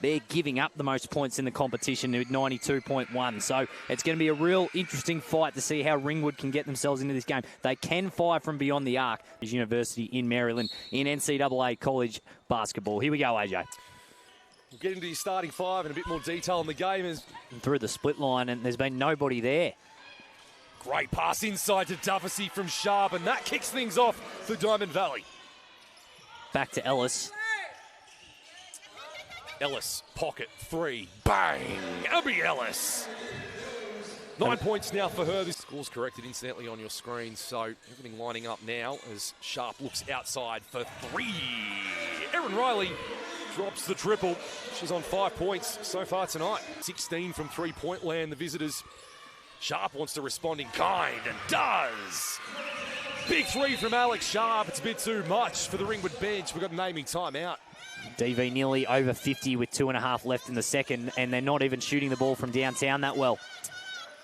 they're giving up the most points in the competition with 92.1. So it's going to be a real interesting fight to see how Ringwood can get themselves into this game. They can fire from beyond the arc. University in Maryland in NCAA college basketball. Here we go, AJ. We'll get into your starting five in a bit more detail in the game. Through the split line, and there's been nobody there. Great pass inside to Duffy from Sharp, and that kicks things off for Diamond Valley. Back to Ellis. Ellis, pocket, three, bang! Abby Ellis. 9 points now for her. This score's corrected incidentally on your screen, so everything lining up now as Sharp looks outside for three. Erin Riley drops the triple. She's on 5 points so far tonight. 16 from three-point land, the visitors. Sharp wants to respond in kind and does. Big three from Alex Sharp. It's a bit too much for the Ringwood bench. We've got naming time out. DV nearly over 50 with 2.5 left in the second, and they're not even shooting the ball from downtown that well.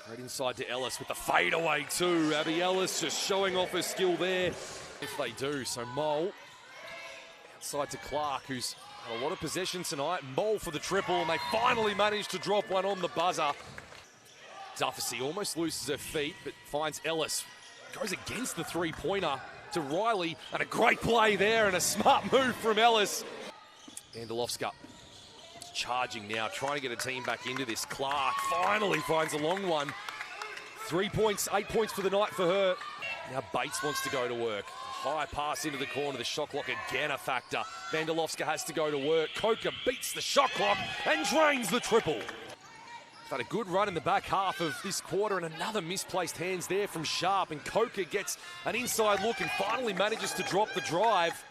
Right inside to Ellis with the fadeaway too. Abby Ellis just showing off her skill there. If they do, so Mole outside to Clark, who's had a lot of possession tonight. Mole for the triple, and they finally managed to drop one on the buzzer. Duffy almost loses her feet, but finds Ellis. Goes against the three-pointer to Riley, and a great play there and a smart move from Ellis. Vandelovska charging now, trying to get a team back into this. Clark finally finds a long one. 3 points, 8 points for the night for her. Now Bates wants to go to work. High pass into the corner, the shot clock again a factor. Vandelovska has to go to work. Coker beats the shot clock and drains the triple. Had a good run in the back half of this quarter, and another misplaced hands there from Sharp, and Coker gets an inside look and finally manages to drop the drive.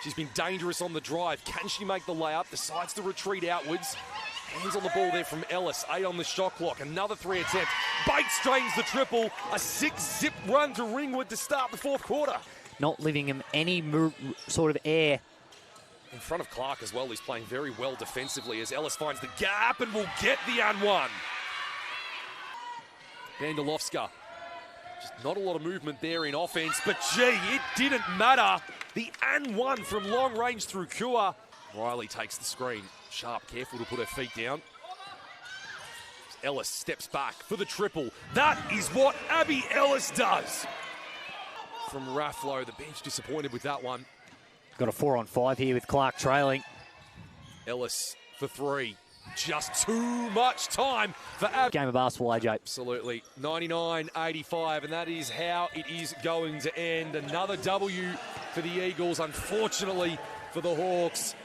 She's been dangerous on the drive. Can she make the layup? Decides to retreat outwards. Hands on the ball there from Ellis. 8 on the shot clock. Another 3 attempt. Bates drains the triple. A 6-zip run to Ringwood to start the fourth quarter. Not leaving him any sort of air. In front of Clark as well. He's playing very well defensively as Ellis finds the gap and will get the and one. Vandelovska. Just not a lot of movement there in offense, but gee, it didn't matter. The and one from long range through Kua. Riley takes the screen. Sharp careful to put her feet down. Ellis steps back for the triple. That is what Abby Ellis does. From Rafflo, the bench disappointed with that one. Got a 4-on-5 here with Clark trailing. Ellis for three. Just too much time for Abby. Game of basketball, AJ. Absolutely. 99-85, and that is how it is going to end. Another W for the Eagles, unfortunately for the Hawks.